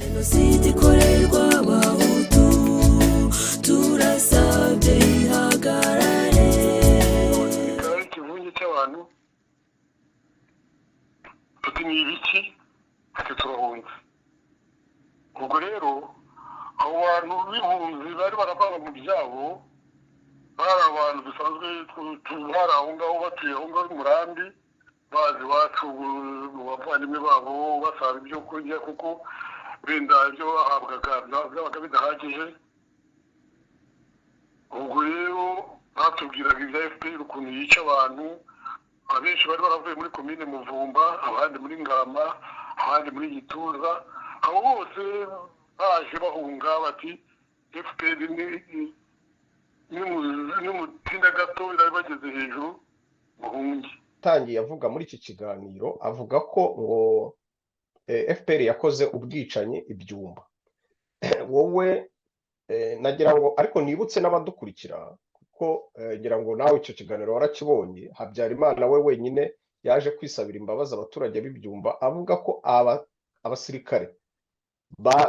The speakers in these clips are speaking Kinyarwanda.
Jenoside ikorerwa abahutu turasabye ihagarare. Ikivunge cy'abantu tuti ni ibiki ati turahunze. Ubwo rero abo bantu b'impunzi bari baravanga mu byabo bari abantu bisanzwe tubara aho ngaho batuye aho ngaho Murambi bazi iwacu mu bavandimwe babo basaba ibyo kurya kuko wenda ibyo bahabwaga byabaga bidahagije. Ubwo rero batubwiraga ibya FPR ukuntu yica abantu. Abenshi bari baravuye muri komine Muvumba, abandi muri Ngama, abandi muri Gituza. Abo bose baje bahunga bati FPR ni mutinda gato bari bageze hejuru muhungi. Tangiye avuga muri iki kiganiro avuga ko ngo FPR yakoze ubwicanyi ibyumba. Wowe nagira ngo ariko nibutse n'abadukurikira kuko ngira ngo nawe icyo kiganiro warakibonye. Habyarimana we wenyine yaje kwisabira imbabazi abaturage b'ibyumba avuga ko abasirikare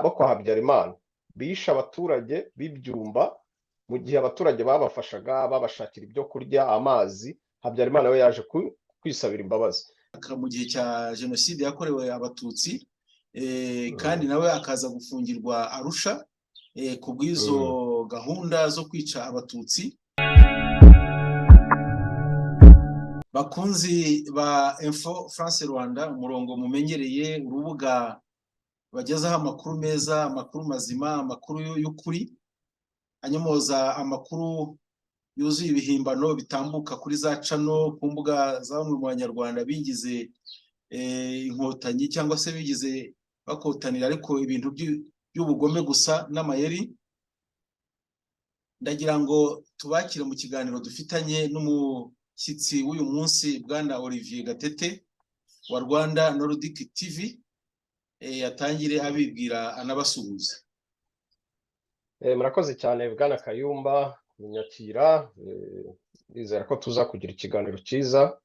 bo kwa Habyarimana bishe abaturage b'ibyumba mu gihe abaturage babafashaga babashakira ibyo kurya amazi. Habyarimana we yaje kwisabira imbabazi mu gihe cya jenoside yakorewe abatutsi kandi nawe akaza gufungirwa Arusha ku bw'izo gahunda zo kwica abatutsi. Bakunzi ba Info France Rwanda, umurongo mumenyereye, urubuga bagezaho amakuru meza, amakuru mazima, amakuru y'ukuri, anyomoza amakuru yuzuye ibihimbano bitambuka kuri za cano ku mbuga za bamwe mu banyarwanda bigize inkotanyi cyangwa se bigize bakotanira ariko ibintu by'ubugome gusa n'amayeri. Ndagira ngo tubakire mu kiganiro dufitanye n'umushyitsi w'uyu munsi, Bwana Olivier Gatete wa Rwanda Nordic TV. Yatangire abibwira anabasuhuza. Murakoze cyane Bwana Kayumba kunyakira. Nizera ko tuza kugira ikiganiro cyiza.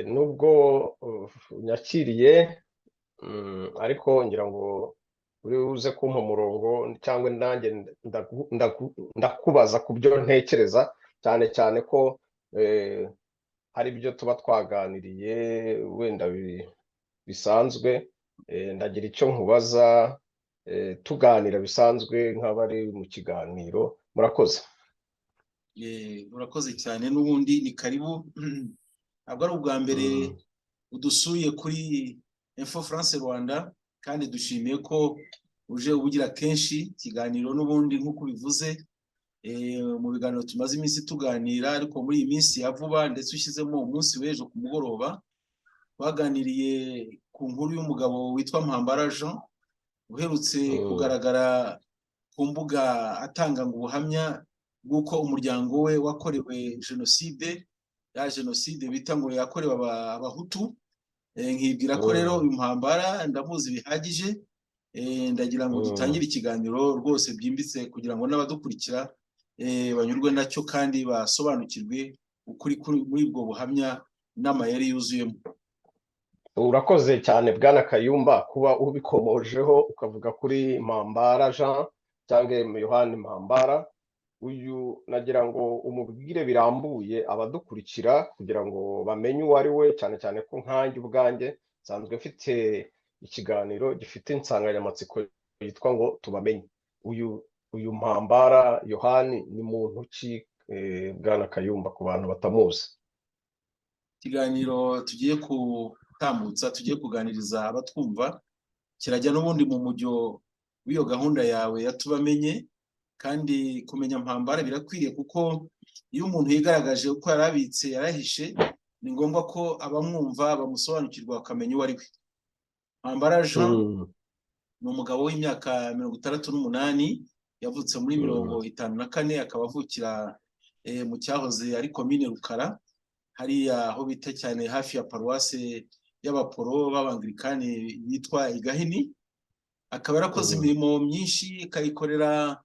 Nubwo unyakiriye ariko ngira ngo uri uze kumpa umurongo cyangwa nanjye ndakubaza ku byo ntekereza, cyane cyane ko hari ibyo tuba twaganiriye wenda bisanzwe. Ndagira icyo nkubaza tuganira bisanzwe nk'abari mu kiganiro. Murakoze. Murakoze cyane, n'ubundi ni karibu. Ntabwo ari ubwa mbere udusuye kuri Info France Rwanda, kandi dushimiye ko uje ubugira kenshi ikiganiro. N'ubundi nk'uko bivuze mu biganiro tumaze iminsi tuganira, ariko muri iyi minsi ya vuba ndetse ushyizemo umunsi w'ejo ku mugoroba baganiriye ku nkuru y'umugabo witwa Mpambara Jean uherutse kugaragara ku mbuga atanga ubuhamya bw'uko umuryango we wakorewe jenoside bita ngo yakorewe abahutu. Nkibwira ko rero uyu Mpambara ndamuzi bihagije. Ndagira ngo dutangire ikiganiro rwose byimbitse kugira ngo n'abadukurikira banyurwe nacyo kandi basobanukirwe ukuri muri ubwo buhamya n'amayeri yuzuyemo. Urakoze cyane Bwana Kayumba kuba ubikomojeho ukavuga kuri Mpambara Jean cyangwa Yohani Mpambara. Uyu nagira ngo umubwire birambuye abadukurikira kugira ngo bamenye uwo ari we, cyane cyane ko nkanjye ubwanjye nsanzwe mfite ikiganiro gifite insanganyamatsiko yitwa ngo tubamenye. Uyu Mpambara Yohani ni muntu ki Bwana Kayumba ku bantu batamuzi? Ikiganiro tugiye gutambutsa, tugiye kuganiriza abatwumva, kirajya n'ubundi mu mujyo w'iyo gahunda yawe yatubamenye. Kandi kumenya Mpambara birakwiriye kuko iyo umuntu yigaragaje uko yarabitse yarahishe, ni ngombwa ko abamwumva bamusobanukirwa bakamenya uwo ari we. Mpambara Jean ni umugabo w'imyaka 68, yavutse muri 54, akaba avukira mu cyahoze ari komine Rukara, hariya aho bita cyane hafi ya paruwase y'abaporo b'Abanglikani yitwa Igahini. Akaba yarakoze imirimo myinshi, akayikorera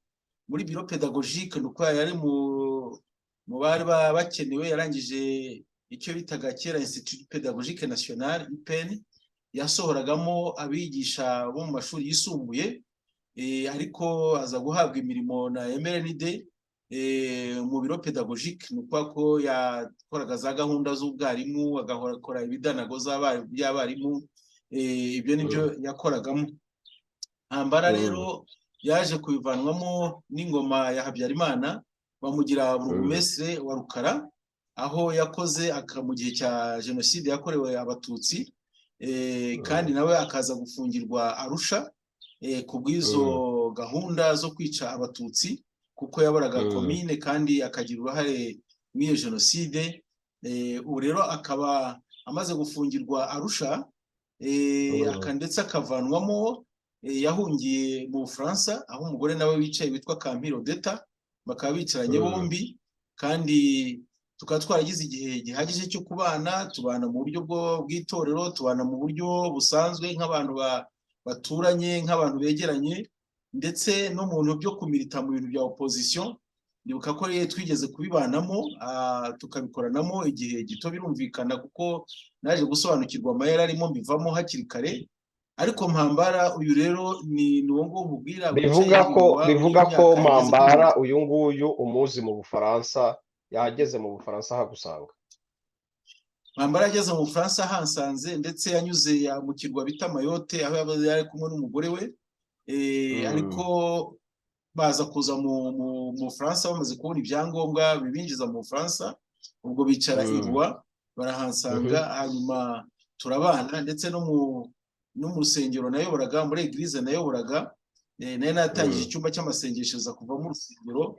muri biro pedagogique, nuko yari mu bari bakenewe. Yarangije icyo bitaga kera Institut Pedagogique National IPN, yasohoragamo abigisha bo mu mashuri yisumbuye, ariko aza guhabwa imirimo na MRND mu biro pedagogike, ni ukuvuga ko yakoraga za gahunda z'ubwarimu, agakora ibidanago by'abarimu, ibyo nibyo yakoragamo. Ntambara rero yaje kubivanwamo n'ingoma ya Habyarimana, bamugira burugumesitiri wa Rukara, aho yakoze mu gihe cya jenoside yakorewe Abatutsi, kandi nawe akaza gufungirwa Arusha ku bw'izo gahunda zo kwica Abatutsi, kuko yaboraga komine kandi akagira uruhare muri iyo jenoside. Ubu rero akaba amaze gufungirwa Arusha, ndetse akavanwamo, yahungiye mu Bufaransa, aho umugore nawe wicaye witwa Kampiro Deta, bakaba bicaranye bombi, kandi tukaba twaragize igihe gihagije cyo kubana, tubana mu buryo bw'itorero, tubana mu buryo busanzwe nk'abantu baturanye, nk'abantu begeranye, ndetse no mu bintu byo kumilita mu bintu bya opposition. Ndibuka ko twigeze kubibanamo, tukabikoranamo igihe gito, birumvikana kuko naje gusobanukirwa amayeri arimo, mbivamo hakiri kare. Ariko Mpambara uyu rero ni uwo nguwo nkubwira, bivuga ko Mpambara uyu nguyu umuzi mu Bufaransa, yageze mu Bufaransa hagusanga. Mpambara yageze mu Bufaransa hansanze, ndetse yanyuze mu kirwa bita Mayotte, aho yari kumwe n'umugore we, ariko baza kuza mu Bufaransa bamaze kubona ibyangombwa bibinjiza mu Bufaransa, ubwo bicara i Rouen barahansanga, hanyuma turabana, ndetse no mu rusengero nayoboraga, muri eglise nayoboraga, nayo natangije icyumba cy'amasengesho za kuva mu rusengero,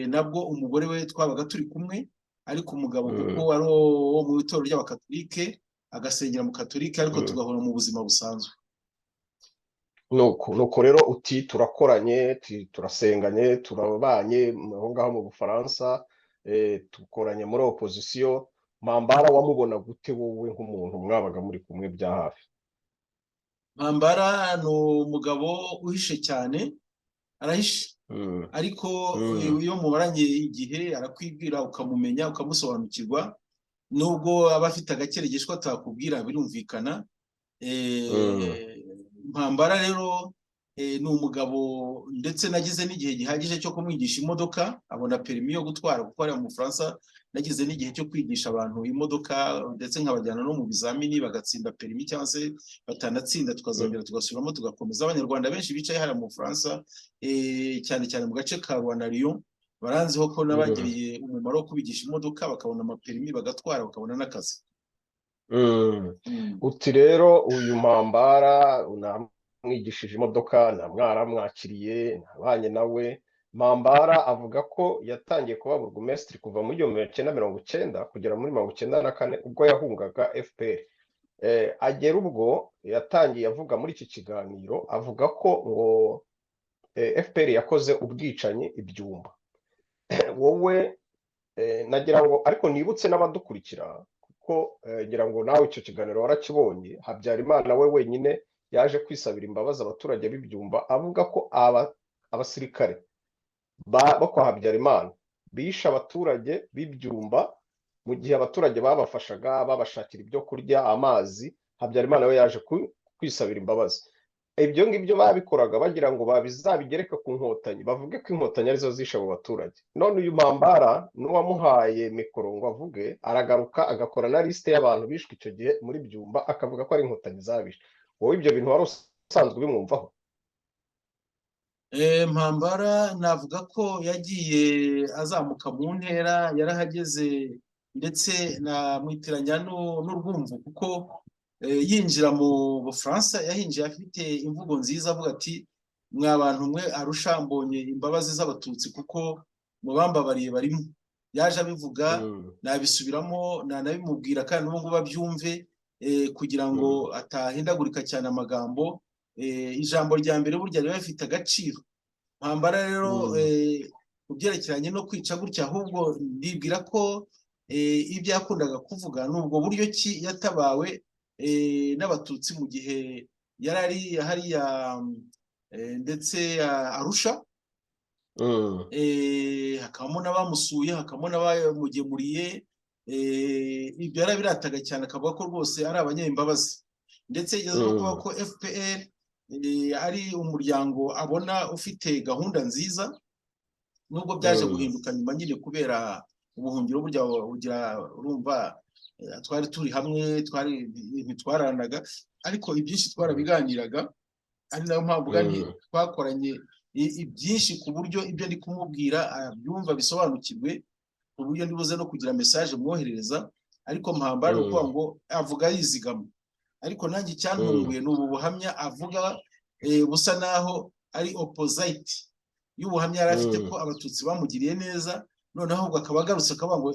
nabwo umugore we twabaga turi kumwe, ariko umugabo kuko ari wo mu itorero ry'Abakatolike, agasengera mu Katolike, ariko tugahora mu buzima busanzwe. Nuko rero uti turakoranye, turasenganye, turabanye aho ngaho mu Bufaransa, dukoranye muri opposition. Mpambara wamubona gute wowe nk'umuntu mwabaga muri kumwe bya hafi? Mpambara ni umugabo uhishe cyane, arahishe, ariko iyo mubaranye igihe arakwibwira, ukamumenya, ukamusobanukirwa, nubwo aba afite agakeregeshwa atakubwira, birumvikana. Mpambara rero ni umugabo, ndetse nagize n'igihe gihagije cyo kumwigisha imodoka, abona perimi yo gutwara, kuko ari mu Bufaransa. Nagize n'igihe cyo kwigisha abantu imodoka, ndetse nkabajyana no mu bizamini bagatsinda perimi, cyangwa se batanatsinda tukazongera tugasubiramo tugakomeza. Abanyarwanda benshi bicaye hariya mu Bufaransa, cyane cyane mu gace ka Rouen na Lyon, baranziho ko nabagiriye umumaro wo kubigisha imodoka, bakabona amaperimi, bagatwara, bakabona n'akazi. Uti rero uyu Mpambara unamwigishije imodoka, na mwaramwakiriye, nabanye nawe. Mpambara avuga ko yatangiye kuba burugumesitiri kuva muri 1990 kugera muri 1994, ubwo yahungaga FPR. Agera ubwo yatangiye avuga muri iki kiganiro, avuga ko ngo FPR yakoze ubwicanyi ibyumba. Wowe nagira ngo ariko nibutse n'abadukurikira, kuko ngira ngo nawe icyo kiganiro warakibonye, Habyarimana we wenyine yaje kwisabira imbabazi abaturage b'ibyumba, avuga ko abasirikare bo kwa Habyarimana bishe abaturage b'ibyumba mu gihe abaturage babafashaga, babashakira ibyo kurya, amazi. Habyarimana we yaje kwisabira imbabazi. Ibyo ngibyo babikoraga bagira ngo babizabigereka ku Nkotanyi, bavuge ko Inkotanyi arizo zishe abo baturage. None uyu Mpambara n'uwamuhaye mikoro ngo avuge, aragaruka agakora na liste y'abantu bishwe icyo gihe muri byumba, akavuga ko ari Inkotanyi zabishe. Wowe ibyo bintu wari usanzwe bimwumvaho? Mpambara navuga ko yagiye azamuka mu ntera, yarahageze, ndetse namwitiranya n'urwumvu, kuko yinjira mu Bufaransa yahinjiye afite imvugo nziza, avuga ati mwa bantu mwe Arusha mbonye imbabazi z'Abatutsi kuko mubambabariye barimo. Yaje abivuga, nabisubiramo, nanabimubwira, kandi n'ubu ngubu abyumve, kugira ngo atahindagurika cyane amagambo. Ijambo rya mbere burya riba rifite agaciro. Mpambara rero mu byerekeranye no kwica gutya, ahubwo ndibwira ko ibyo yakundaga kuvuga ni ubwo buryo ki yatabawe n'Abatutsi mu gihe yari ari hariya, ndetse Arusha, hakabamo n'abamusuye, hakabamo n'abamugemuriye. Ibyo yarabirataga cyane, akavuga ko rwose ari abanyembabazi. ndetse igeze no kuba ko FPR ari umuryango abona ufite gahunda nziza, nubwo byaje guhinduka nyuma nyine kubera ubuhungiro burya bugira urumva twari turi hamwe ntitwaranaga, ariko ibyinshi twarabiganiraga, ari nayo mpamvu twakoranye ibyinshi ku buryo ibyo ndi kumubwira abyumva bisobanukirwe, ku buryo ndibuze no kugira message mwoherereza, ariko Mpambara ni ukuvuga ngo avuga yizigama, ariko nanjye icyantunguye ni ubu buhamya avuga busa naho ari opposite y'ubuhamya yari afite ko abatutsi bamugiriye neza, noneho ahubwo akaba agarutse akavuga ngo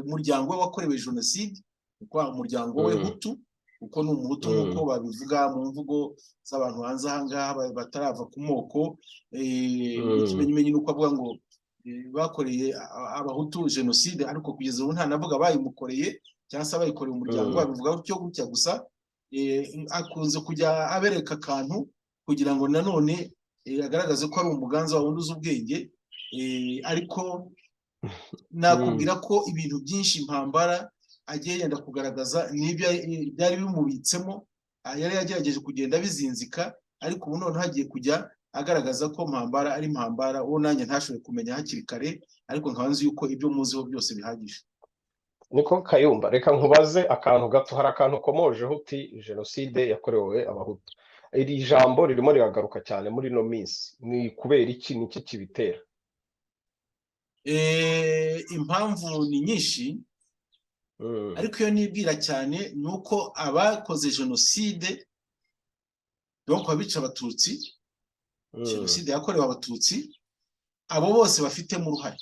umuryango we wakorewe jenoside, kuko umuryango we Hutu, kuko ni umuhutu nk'uko babivuga mu mvugo z'abantu hanze aha ngaha batarava ku moko. Ikimenyimenyi ni uko avuga ngo bakoreye abahutu jenoside, ariko kugeza ubu ntanavuga bayimukoreye cyangwa se bayikoreye umuryango, babivuga gutyo gutya gusa. Akunze kujya abereka akantu kugira ngo nanone agaragaze ko ari umuganza wa wundi uzi ubwenge, ariko nakubwira ko ibintu byinshi Mpambara agiye yenda kugaragaza n'ibyo byari bimubitsemo, yari yagerageje kugenda bizinzika, ariko ubu noneho hagiye kujya agaragaza ko Mpambara ari Mpambara uwo nanjye ntashoboye kumenya hakiri kare, ariko nkaba nzi yuko ibyo muziho byose bihagije. Niko Kayumba, reka nkubaze akantu gato. Hari akantu komojeho uti jenoside yakorewe abahutu. Iri jambo ririmo riragaruka cyane muri no minsi, ni kubera iki? Ni iki kibitera? Impamvu ni nyinshi, ariko iyo nibwira cyane ni uko abakoze jenoside, donc abica abatutsi, jenoside yakorewe abatutsi, abo bose bafitemo uruhare,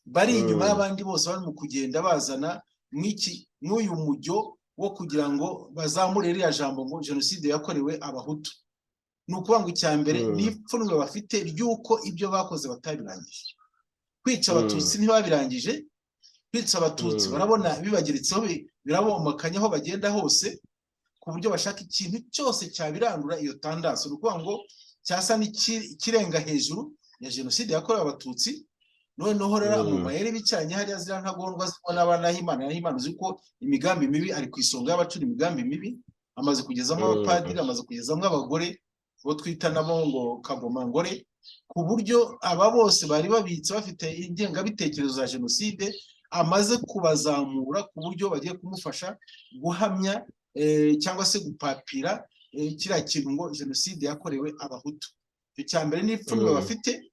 bari inyuma y'abandi bose bari mu kugenda bazana n'uyu mujyo wo kugira ngo bazamure iriya jambo ngo jenoside yakorewe abahutu. Ni ukuvuga ngo icya mbere ni ipfunwe bafite ry'uko ibyo bakoze batabirangije. Kwica abatutsi ntibabirangije, kwica abatutsi barabona bibageretseho, birabomakanya aho bagenda hose, ku buryo bashaka ikintu cyose cyabirandura iyo tandasi. Ni ukuvuga ngo cyasa n'ikirenga hejuru ya jenoside yakorewe abatutsi. Noneho rero mu mayeri bicaranye hariya zira ntagondwa zibona Nahimana uzi ko imigambi mibi ari ku isonga y'abacura imigambi mibi, amaze kugezamo abapadiri, amaze kugezamo abagore bo twita nabo ngo kagomangore, ku buryo aba bose bari babitse bafite ingengabitekerezo za jenoside, amaze kubazamura ku buryo bagiye kumufasha guhamya cyangwa se gupapira kiriya kintu ngo jenoside yakorewe abahutu. Icyo cya mbere ni ipfunwe bafite.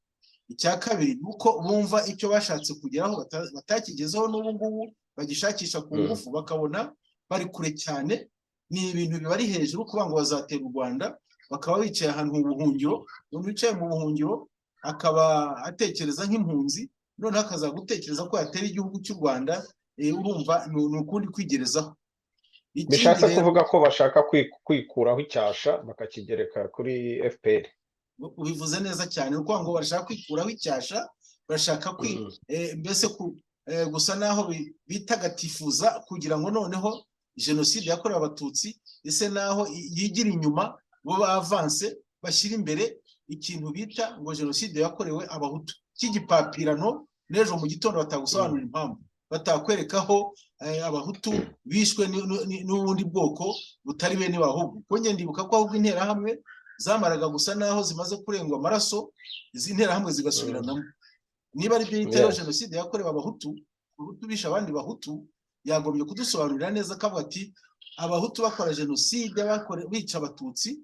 Icya kabiri ni uko bumva icyo bashatse kugeraho batakigezeho, n'ubu ngubu bagishakisha ku ngufu, bakabona bari kure cyane. Ni ibintu bibari hejuru kuvuga ngo bazatera u Rwanda, bakaba bicaye ahantu mu buhungiro. Umuntu wicaye mu buhungiro akaba atekereza nk'impunzi, noneho akaza gutekereza ko yatera igihugu cy'u Rwanda, urumva ni ukundi kwigerezaho. Bishatse kuvuga ko bashaka kwikuraho icyasha bakakigereka kuri FPR. Ubivuze neza cyane, ni ukuvuga ngo bashaka kwikuraho icyasha, bashaka mbese gusa naho bitagatifuza kugira ngo noneho jenoside yakorewe abatutsi ese naho yigira inyuma, bo bavanse bashyira imbere ikintu bita ngo jenoside yakorewe abahutu cy'igipapirano, n'ejo mu gitondo batagusobanurira impamvu, batakwerekaho abahutu bishwe n'ubundi bwoko butari bene bahubwo. Kuko njye ndibuka ko ahubwo interahamwe zamaraga gusa naho zimaze kurengwa amaraso, izi nterahamwe zigasubiranamo. Niba ari byo yitera jenoside yakorewe abahutu bisha abandi bahutu, yagombye kudusobanurira neza akavuga ati abahutu bakora jenoside bica abatutsi,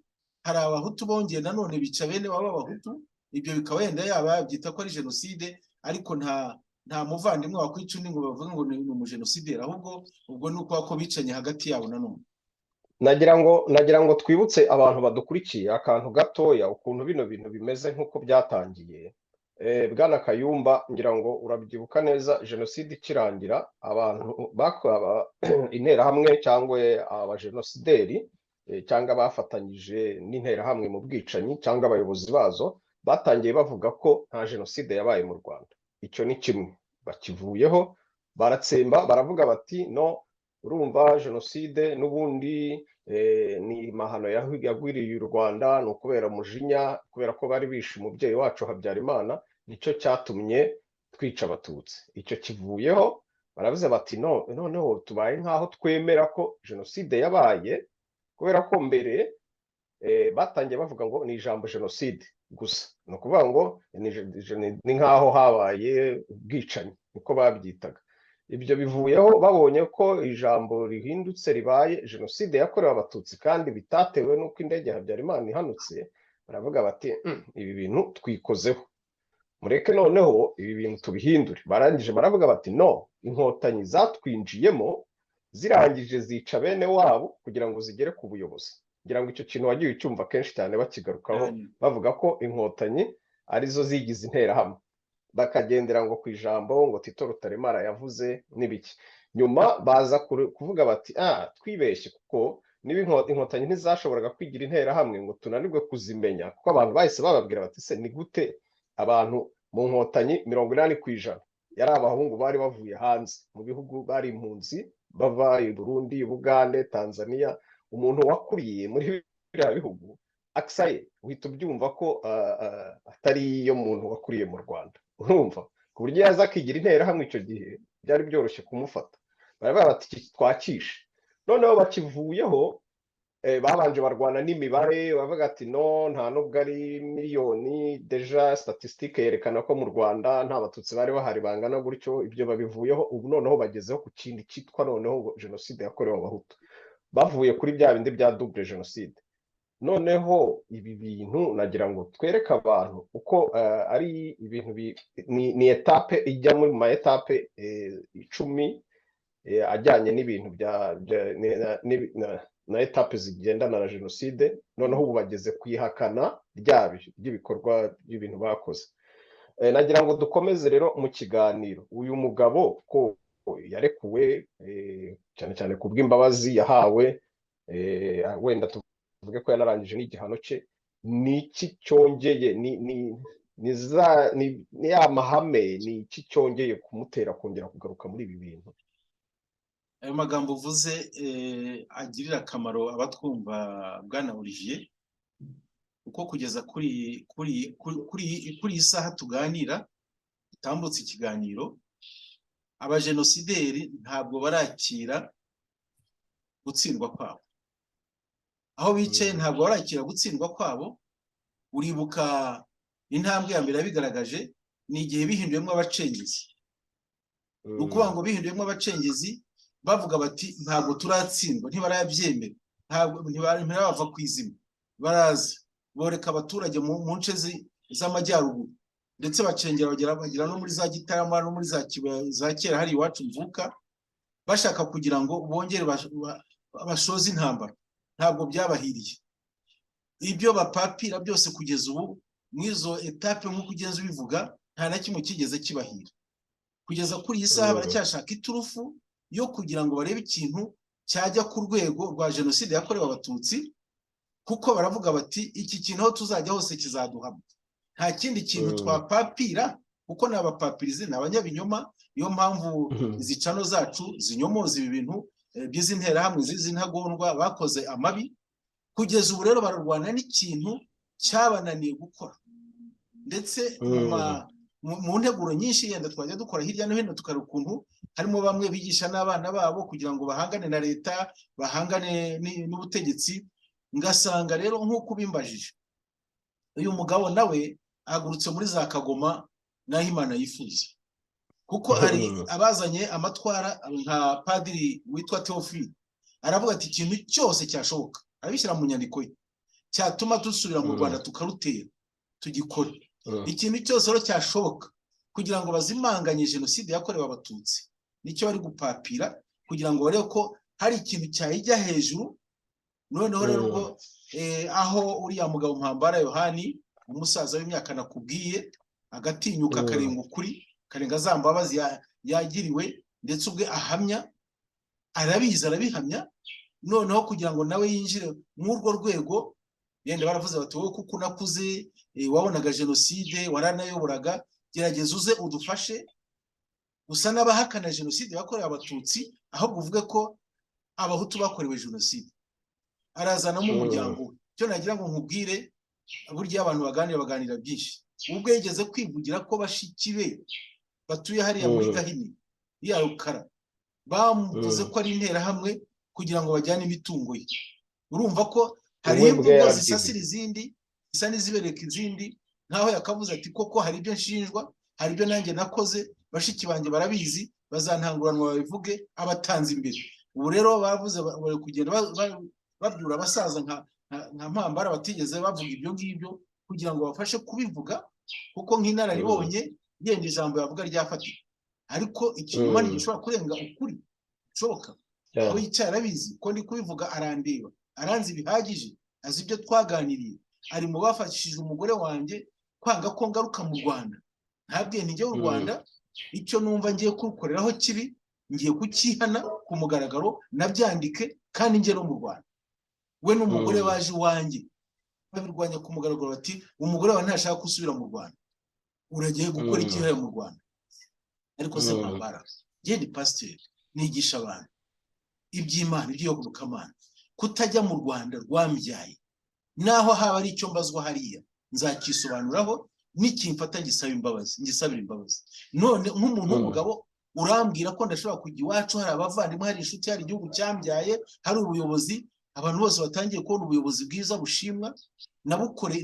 hari abahutu bongeye nanone bica bene baba abahutu. Ibyo bikaba yenda yaba yabyita ko ari jenoside, ariko nta muvandimwe wakwica undi ngo bavuge ngo ni umujenosideri, ahubwo ubwo ni uko bicanye hagati yabo nanone. Nagira ngo twibutse abantu badukurikiye akantu gatoya ukuntu bino bintu bimeze nk'uko byatangiye. Bwana Kayumba, ngira ngo urabyibuka neza, jenoside ikirangira abantu bakora interahamwe cyangwa abajenosideri cyangwa bafatanyije n'interahamwe mu bwicanyi cyangwa abayobozi bazo batangiye bavuga ko nta jenoside yabaye mu Rwanda. Icyo ni kimwe, bakivuyeho baratsemba, baravuga bati no, urumva jenoside n'ubundi ni mahano yagwiriye u Rwanda, ni ukubera umujinya, kubera ko bari bishe umubyeyi wacu Habyarimana, nicyo cyatumye twica abatutsi. Icyo kivuyeho baravuze bati noneho tubaye nk'aho twemera ko jenoside yabaye, kubera ko mbere batangiye bavuga ngo ni ijambo jenoside gusa, ni ukuvuga ngo ni nk'aho habaye ubwicanyi niko babyitaga. Ibyo bivuyeho babonye ko ijambo rihindutse ribaye jenoside yakorewe abatutsi kandi bitatewe n'uko indege ya Habyarimana ihanutse, baravuga bati ibi bintu twikozeho, mureke noneho ibi bintu tubihindure. Barangije baravuga bati no, inkotanyi zatwinjiyemo zirangije zica bene wabo kugira ngo zigere ku buyobozi. Ngira ngo icyo kintu wagiye ucyumva kenshi cyane bakigarukaho, bavuga ko inkotanyi arizo zigize interahamwe, bakagendera ngo ku ijambo ngo Tito Rutaremara yavuze n'ibiki. Nyuma baza kuvuga bati twibeshye, kuko niba inkotanyi ntizashoboraga kwigira interahamwe ngo tunanirwe kuzimenya, kuko abantu bahise bababwira bati se ni gute abantu mu nkotanyi 80% yari abahungu bari bavuye hanze mu bihugu, bari impunzi bava i Burundi, Bugande, Tanzania. Umuntu wakuriye muri biriya bihugu aksaye uhita ubyumva ko atari iyo muntu wakuriye mu Rwanda, urumva, ku buryo yaza akigira interahamwe icyo gihe byari byoroshye kumufata. Baravuga bati twakishe. Noneho bakivuyeho babanje barwana n'imibare, bavuga ati no, nta nubwo ari miliyoni, deja statistique yerekana ko mu Rwanda nta batutsi bari bahari bangana gutyo. Ibyo babivuyeho, ubu noneho bagezeho ku kindi cyitwa noneho ngo jenoside yakorewe abahutu, bavuye kuri bya bindi bya double jenoside. Noneho ibi bintu nagira ngo twereke abantu uko ari ibintu ni etape ijya muri ma etape 10 ajyanye n'ibintu na etape zigendana na jenoside. Noneho ubu bageze kwihakana ry'ibikorwa by'ibintu bakoze. Nagira ngo dukomeze rero mu kiganiro. Uyu mugabo ko yarekuwe cyane cyane ku bw'imbabazi yahawe, wenda tuvuge ko yanarangije n'igihano cye, ni iki cyongeye, ni ya mahame, ni iki cyongeye kumutera kongera kugaruka muri ibi bintu? Ayo magambo uvuze agirira akamaro abatwumva, Bwana Olivier, kuko kugeza kuri iyi saha tuganira, tutambutse ikiganiro, abajenosideri ntabwo barakira gutsindwa kwabo. Aho bicaye ntabwo barakira gutsindwa kwabo. Uribuka intambwe ya mbere yabigaragaje ni igihe bihinduyemo abacengezi. Ukuvuga ngo bihinduyemo abacengezi bavuga bati ntabwo turatsindwa, ntibarabyemera, ntibava ku izima. Baraza boreka abaturage mu nce z'amajyaruguru, ndetse bacengera bagera no muri za Gitarama no muri za kera hari iwacu mvuka, bashaka kugira ngo bongere bashoze intambara. Ntabwo byabahiriye. Ibyo bapapira byose kugeza ubu mwizo etape nk'uko ugeze ubivuga, nta na kimwe kigeze kibahira. Kugeza kuri iyi saha baracyashaka iturufu yo kugira ngo barebe ikintu cyajya ku rwego rwa jenoside yakorewe abatutsi, kuko baravuga bati iki kintu aho tuzajya hose kizaduhama. Nta kindi kintu twapapira, kuko ni abapapirizi, ni abanyabinyoma. Niyo mpamvu izi cano zacu zinyomoza ibi bintu by'izi nterahamwe, z'izi ntagondwa bakoze amabi. Kugeza ubu rero bararwana n'ikintu cyabananiye gukora, ndetse mu nteguro nyinshi yenda twajya dukora hirya no hino, tukareba ukuntu harimo bamwe bigisha n'abana babo kugira ngo bahangane na leta, bahangane n'ubutegetsi. Ngasanga rero nk'uko ubimbajije, uyu mugabo nawe ahagurutse muri za Kagoma n'aho Imana yifuza, kuko hari abazanye amatwara nka padiri witwa Theophile, aravuga ati ikintu cyose cyashoboka, arabishyira mu nyandiko ye, cyatuma dusubira mu Rwanda tukarutera tugikore. Ikintu cyose rero cyashoboka kugira ngo bazimanganye jenoside yakorewe abatutsi, nicyo bari gupapira kugira ngo barebe ko hari ikintu cyayijya hejuru. Noneho rero ubwo aho uriya mugabo Mpambara Yohani, umusaza w'imyaka nakubwiye, agatinyuka akarenga ukuri, karenga za mbabazi yagiriwe, ndetse ubwe ahamya, arabizi arabihamya. Noneho kugira ngo nawe yinjire muri urwo rwego, yenda baravuze bati wowe kuko unakuze, wabonaga jenoside, waranayoboraga, gerageza uze udufashe, usa n'abahakana jenoside yakorewe abatutsi, ahubwo uvuge ko abahutu bakorewe jenoside. Arazanamo umuryango we. Cyo nagira ngo nkubwire, burya abantu baganira byinshi. Ubwo yigeze kwivugira ko bashiki be batuye hariya muri Gahini ya Rukara bamuvuze ko ari interahamwe kugira ngo bajyane imitungo ye. urumva ko hari we bwe imvugo yarabyivugiye. zisasira izindi zisa n'izibereka izindi, nkaho yakavuze ati koko hari ibyo nshinjwa, hari ibyo nanjye nakoze, bashiki banjye barabizi, bazantanguranwa babivuge abatanze imbere. Ubu rero bavuze bari kugenda babyura abasaza nka Mpambara batigeze bavuga ibyo ngibyo kugira ngo bafashe kubivuga, kuko nk'inararibonye yenda ijambo yavuga ryafatika, ariko ikinyoma ntigishobora kurenga ukuri bishoboka. Aho yicaye arabizi ko ndi kubivuga, arandeba, aranzi bihagije, azi ibyo twaganiriye, ari mu bafashije umugore wanjye kwanga ko ngaruka mu Rwanda. Ntabwiye nti njye mu Rwanda icyo numva ngiye kurukoreraho kibi ngiye kukihana ku mugaragaro, nabyandike kandi njye no mu Rwanda. We n'umugore baje iwanjye babirwanya ku mugaragaro bati umugore wawe ntashaka gusubira mu Rwanda, uragiye gukora iki hano mu Rwanda? Ariko se Mpambara, njye ndi pasiteri nigisha abantu iby'Imana, iby'iyobokamana, kutajya mu Rwanda rwambyaye, naho haba ari icyo mbazwa hariya nzakisobanuraho, nikimfata ngisabira imbabazi. None nk'umuntu w'umugabo urambwira ko ndashobora kujya iwacu, hari abavandimwe, hari inshuti, hari igihugu cyambyaye, hari ubuyobozi, abantu bose batangiye kubona ubuyobozi bwiza bushimwa.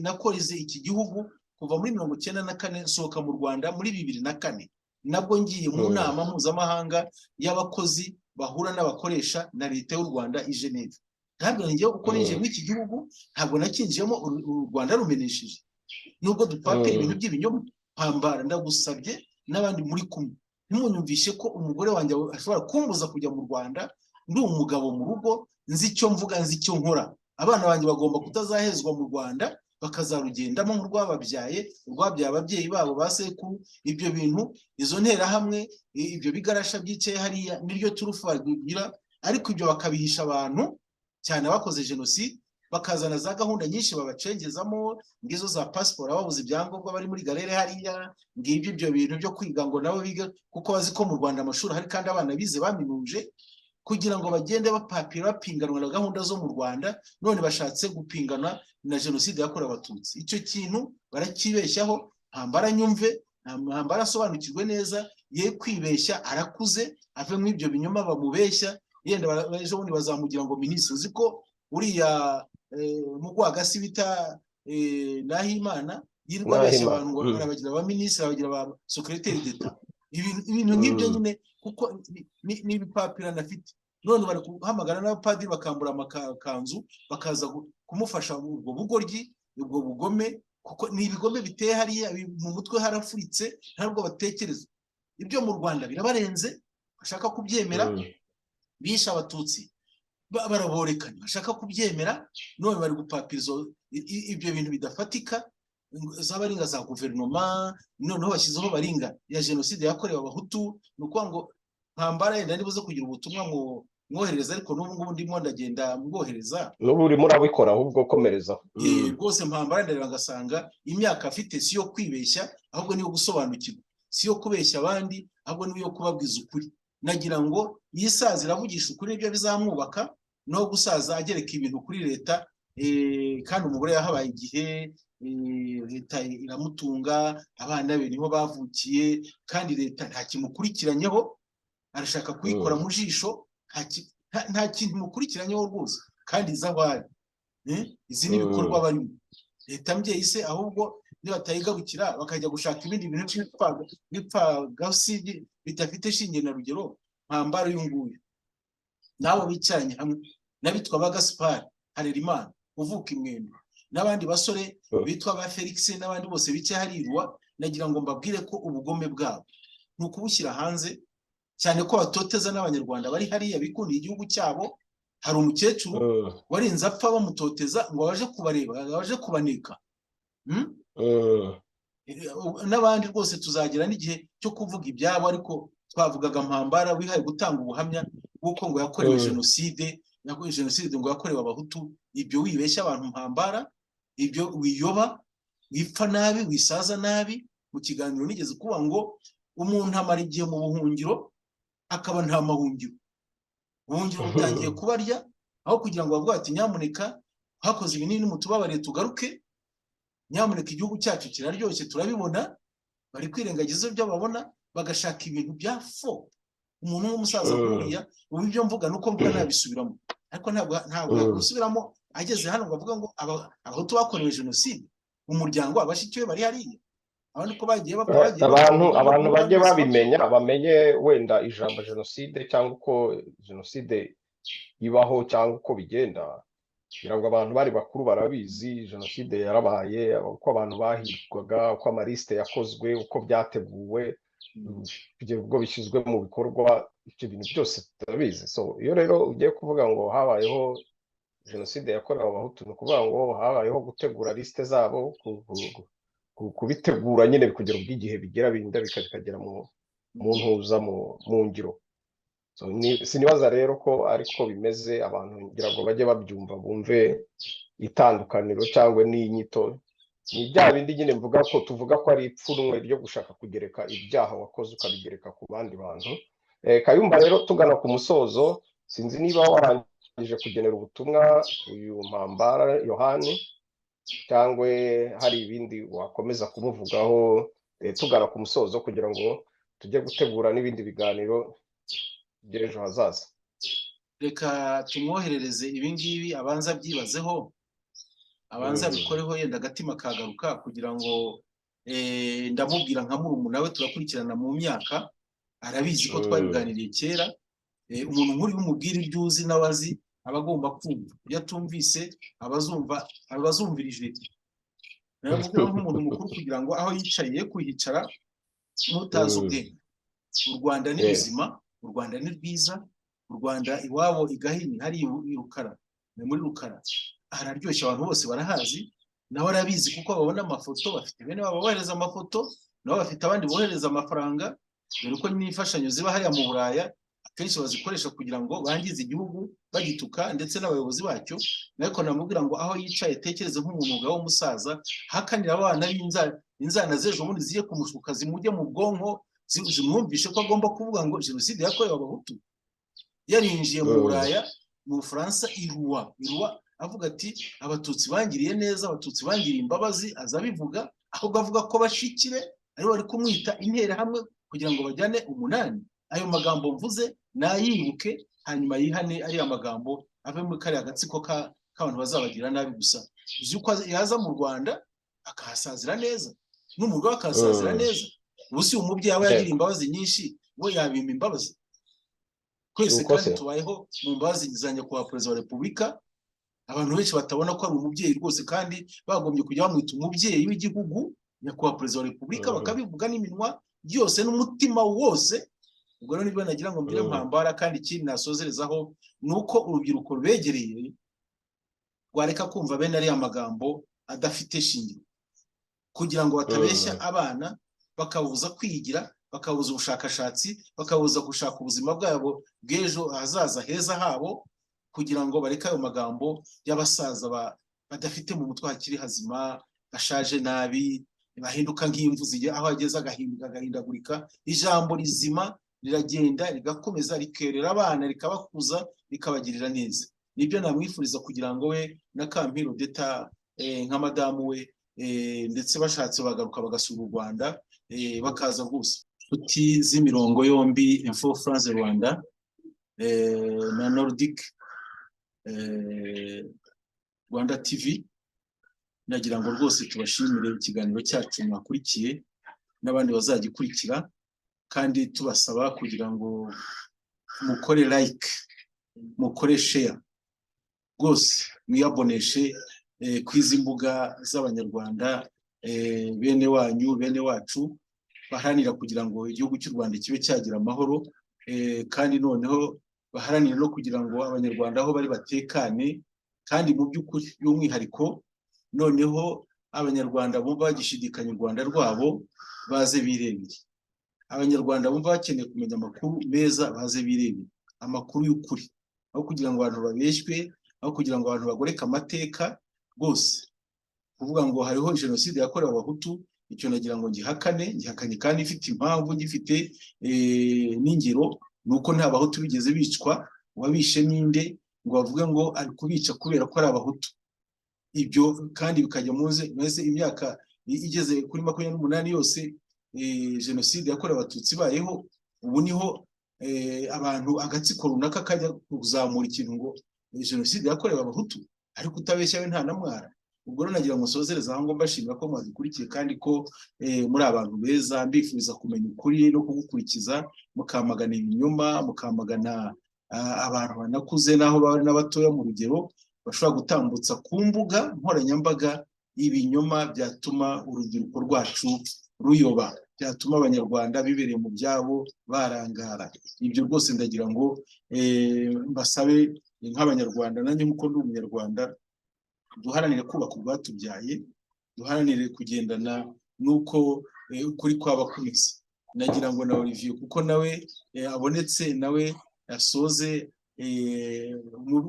Nakoreze iki gihugu kuva muri 1994 nsohoka mu Rwanda muri 2004, nabwo ngiye mu nama mpuzamahanga y'abakozi bahura n'abakoresha na leta y'u Rwanda i Geneve. Ntabwo ngiye uko ninjiye muri iki gihugu, ntabwo nakinjiyemo u Rwanda rumenesheje, nubwo dupapira ibintu by'ibinyoma. Mpambara, ndagusabye n'abandi muri kumwe, ntimunyumvishe ko umugore wanjye ashobora kumbuza kujya mu Rwanda. Ndi umugabo mu rugo, nzi icyo mvuga, nzi icyo nkora. Abana banjye bagomba kutazahezwa mu Rwanda, bakazarugendamo nk'urwababyaye, urwabyaye ababyeyi babo ba sekuru. Ibyo bintu, izo nterahamwe, ibyo bigarasha byicaye hariya niryo turufu bagira, ariko ibyo bakabihisha abantu cyane abakoze jenoside, bakazana za gahunda nyinshi babacengezamo, ngizo za pasiporo, ababuze ibyangombwa bari muri galere hariya, ngibyo ibyo bintu byo kwiga ngo nabo biga, kuko bazi ko mu Rwanda amashuri hari kandi abana bize baminuje, kugira ngo bagende bapapira bapinganwa na gahunda zo mu Rwanda. None bashatse gupingana na jenoside yakorewe Abatutsi. Icyo kintu barakibeshyaho. Mpambara nyumve, Mpambara asobanukirwe neza, ye kwibeshya, arakuze, ave mu ibyo binyoma bamubeshya. Yenda ejo bundi bazamugira ngo minisitiri. Uzi ko uriya Mugwagasi bita Nahimana yirirwa abeshya abantu ngo arabagira ba minisitiri, abagira ba secrétaire d'État. Ibintu nk'ibyo nyine, kuko ni ibipapira nafite. None bari guhamagara n'abapadiri bakambura amakanzu, bakaza kumufasha ubwo bugoryi, ubwo bugome, kuko ni ibigome biteye hariya mu mutwe harafuritse, ntabwo batekereza. Ibyo mu Rwanda birabarenze, bashaka kubyemera. Bisha Abatutsi baraborekana, bashaka kubyemera. None bari gupapiriza ibyo bintu bidafatika, z'abaringa za guverinoma. Noneho bashyizeho baringa ya jenoside yakorewe Abahutu. Ni ukuvuga ngo Mpambara yenda nibuze kugira ubutumwa mwoherereza, ariko n'ubu ngubu ndimo ndagenda mbwohereza. N'ubu urimo urabikora, ahubwo komereza. Rwose Mpambara ndareba ngasanga imyaka afite si yo kwibeshya, ahubwo niyo gusobanukirwa, si yo kubeshya abandi, ahubwo niyo kubabwiza ukuri. Nagira ngo yisaza iravugisha ukuri, ibyo bizamwubaka, no gusaza agereka ibintu kuri leta. Kandi umugore yahabaye igihe, leta iramutunga, abana be niho bavukiye, kandi leta nta kimukurikiranyeho, arashaka kuyikora mu jisho, nta kintu mukurikiranyeho rwose, kandi izabari izi n'ibikorwa barimo. Leta mbyeyi se ahubwo nibatayigabukira bakajya gushaka ibindi bintu bipfagasi bidafite shinge na rugero. Mpambara uyu nguyu nabo bicaranye hamwe n'abitwa ba Gaspard Harerimana uvuka Imwendo, n'abandi basore bitwa ba Felix, n'abandi bose bicaye harirwa. Nagira ngo mbabwire ko ubugome bwabo ni ukubushyira hanze, cyane ko batoteza n'Abanyarwanda bari hariya bikundiye igihugu cyabo. Hari umukecuru warinze apfa bamutoteza ngo baje kubareba, baje kubaneka. N'abandi rwose tuzagira n'igihe cyo kuvuga ibyabo, ariko twavugaga Mpambara wihaye gutanga ubuhamya bw'uko ngo yakorewe jenoside ngo yakorewe Abahutu. Ibyo wibeshya abantu Mpambara, ibyo wiyoba, wipfa nabi, wisaza nabi. Mu kiganiro nigeze kuba ngo umuntu amara igihe mu buhungiro akaba nta mahungiro, ubuhungiro butangiye kubarya, aho kugira ngo bavuge ati nyamuneka hakoze ibinini mutubabarire tugaruke, nyamuneka igihugu cyacu kiraryoshye turabibona. Bari kwirengagiza ibyo babona, bagashaka ibintu bya fo. Umuntu w'umusaza kuriya, ubu ibyo mvuga nuko mvuga nabisubiramo, ariko ntabwo gusubiramo ageze hano ngo avuga ngo abahutu bakorewe jenoside, umuryango abashiki be bari hariya, abandi ko bagiye bapfa abantu bajye babimenya, bamenye wenda ijambo jenoside cyangwa uko jenoside ibaho cyangwa uko bigenda, kugira ngo abantu bari bakuru barabizi jenoside yarabaye, uko abantu bahigwaga, uko amalisite yakozwe, uko byateguwe kugera ubwo bishyizwe mu bikorwa, ibyo bintu byose turabizi. So iyo rero ugiye kuvuga ngo habayeho jenoside yakorewe abahutu, ni ukuvuga ngo habayeho gutegura lisite zabo, kubitegura nyine kugera ubwo igihe bigera binda bikagera mu ntuza mu ngiro. Sinibaza rero ko ariko bimeze, abantu ngira ngo bajye babyumva, bumve itandukaniro cyangwa n'inyito. Ni bya bindi nyine mvuga ko tuvuga ko ari ipfunwe ryo gushaka kugereka ibyaha wakoze ukabigereka ku bandi bantu. Kayumba rero tugana ku musozo, sinzi niba warangije kugenera ubutumwa uyu Mpambara Yohani cyangwa hari ibindi wakomeza kumuvugaho tugana ku musozo, kugira ngo tujye gutegura n'ibindi biganiro by'ejo hazaza. Reka tumwoherereze ibi ngibi abanza byibazeho, abanza bikoreho, yenda agatima kagaruka, kugira ngo ndamubwira nka murumuna we turakurikirana mu myaka, arabizi ko twabiganiriye kera. Umuntu nk'uri umubwira ibyo uzi n'abazi aba agomba kumva, iyo atumvise abazumvira ijwi. Navuga nk'umuntu mukuru kugira ngo aho yicaye kuhicara n'utazi ubwenge. U Rwanda ni ruzima, u Rwanda ni rwiza, u Rwanda iwabo igahini hari irukara, muri rukara hararyoshye, abantu bose barahazi, nawe arabizi kuko babona amafoto, bafite bene babo bohereza amafoto, nabo bafite abandi bohereza amafaranga, dore ko n'imfashanyo ziba hariya mu Buraya akenshi bazikoresha kugira ngo bangize igihugu bagituka, ndetse n'abayobozi bacyo. Ariko namubwira ngo aho yicaye tekereze nk'umuntu w'umusaza, hakanira abana b'inzana z'ejo bundi ziye kumushuka, zimujye mu bwonko, zimwumvishe ko agomba kuvuga ngo jenoside yakorewe abahutu. Yarinjiye mu Buraya, mu Bufaransa, iruwa avuga ati abatutsi bangiriye neza, abatutsi bangiriye imbabazi, azabivuga ahubwo avuga ko bashikire aribo bari kumwita interahamwe kugira ngo bajyane umunani. Ayo magambo mvuze nayibuke, hanyuma yihane ariya magambo ave muri kariya gatsiko k'abantu bazabagira nabi gusa. Uzi ko yaza mu Rwanda akahasazira neza, n'umugabo akahasazira neza. Ubu si umubyeyi aba yagira imbabazi nyinshi, we yabima imbabazi. Twese kandi tubayeho mu mbabazi za nyakubahwa perezida wa repubulika. Abantu benshi batabona ko ari umubyeyi rwose, kandi bagombye kujya bamwita umubyeyi w'igihugu, nyakubahwa perezida wa repubulika, bakabivuga n'iminwa yose n'umutima wose. Ubwo rero nibyo nagira ngo mbire Mpambara. Kandi ikindi nasozerezaho ni uko urubyiruko rubegereye rwareka kumva bene ariya magambo adafite shingiro, kugira ngo batabeshya abana, bakabuza kwigira, bakabuza ubushakashatsi, bakabuza gushaka ubuzima bwabo bw'ejo hazaza heza habo, kugira ngo bareke ayo magambo y'abasaza badafite mu mutwe hakiri hazima, bashaje nabi, bahinduka nk'imvu zigiye aho ageze agahindagurika. Ijambo rizima riragenda rigakomeza rikerera abana, rikabakuza, rikabagirira neza. Nibyo namwifuriza, kugira ngo we na Kampiro Deta nka madamu we ndetse bashatse bagaruka bagasura u Rwanda, bakaza rwose. Inshuti z'imirongo yombi, Info France Rwanda na Nordic Rwanda TV, nagira ngo rwose tubashimire ikiganiro cyacu mwakurikiye, n'abandi bazagikurikira, kandi tubasaba kugira ngo mukore like, mukore share, rwose mwiyaboneshe kwizi mbuga z'abanyarwanda, bene wanyu, bene wacu, baharanira kugira ngo igihugu cy'u Rwanda kibe cyagira amahoro, kandi noneho baharanira no kugira ngo abanyarwanda aho bari batekane, kandi mu by'ukuri y'umwihariko noneho abanyarwanda bumva bagishidikanya u Rwanda rwabo baze birebere. Abanyarwanda bumva bakeneye kumenya amakuru meza baze birebere, amakuru y'ukuri, aho kugira ngo abantu babeshywe, aho kugira ngo abantu bagoreke amateka. Rwose kuvuga ngo hariho jenoside yakorewe abahutu, icyo nagira ngo ngihakanye kandi ifite impamvu, ngifite n'ingero, nuko nta bahutu bigeze bicwa. Uwabishe ninde ngo bavuge ngo ari kubica kubera ko ari abahutu? Ibyo kandi bikajya muze imyaka igeze kuri 28 yose jenoside yakorewe abatutsi bayeho. Ubu niho abantu agatsiko runaka kajya kuzamura ikintu ngo jenoside yakorewe abahutu. ariko utabeshya we nta namwara. Ubwo rero nagira ngo nsozereze aho ngo mbashimira ko mwadukurikiye kandi ko muri abantu beza, mbifuza kumenya ukuri no kugukurikiza, mukamagana ibinyoma, mukamagana abantu banakuze naho bari n'abatoya mu rugero bashobora gutambutsa ku mbuga nkoranyambaga ibinyoma byatuma urubyiruko rwacu ruyoba, byatuma abanyarwanda bibereye mu byabo barangara. Ibyo rwose ndagira ngo mbasabe nk'abanyarwanda, nanjye nk'uko ndi umunyarwanda, duharanire kubaka urwatubyaye, duharanire kugendana n'uko ukuri kwaba kumeze. Nagira ngo na Olivier kuko nawe abonetse, nawe asoze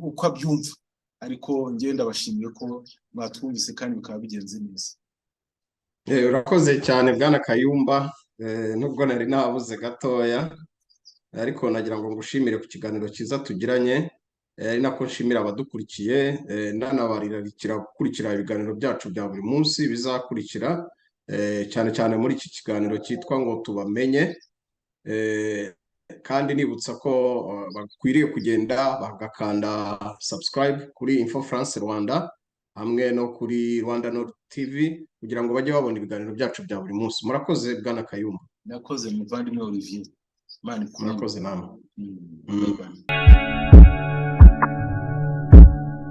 uko abyumva, ariko njyewe ndabashimiye ko mwatwumvise kandi bikaba bigenze neza. Urakoze cyane Bwana Kayumba, nubwo nari nabuze gatoya, ariko nagira ngo ngushimire ku kiganiro cyiza tugiranye, ari nako nshimira abadukurikiye, nanabararikira gukurikira ibiganiro byacu bya buri munsi bizakurikira, cyane cyane muri iki kiganiro cyitwa ngo tubamenye, kandi nibutsa ko bakwiriye kugenda bagakanda subscribe kuri Info France Rwanda hamwe no kuri Rwanda Nord TV kugira ngo bajye babona ibiganiro byacu bya buri munsi. Murakoze Bwana Kayumba. Nakoze muvandimwe Olivier. Murakoze namwe.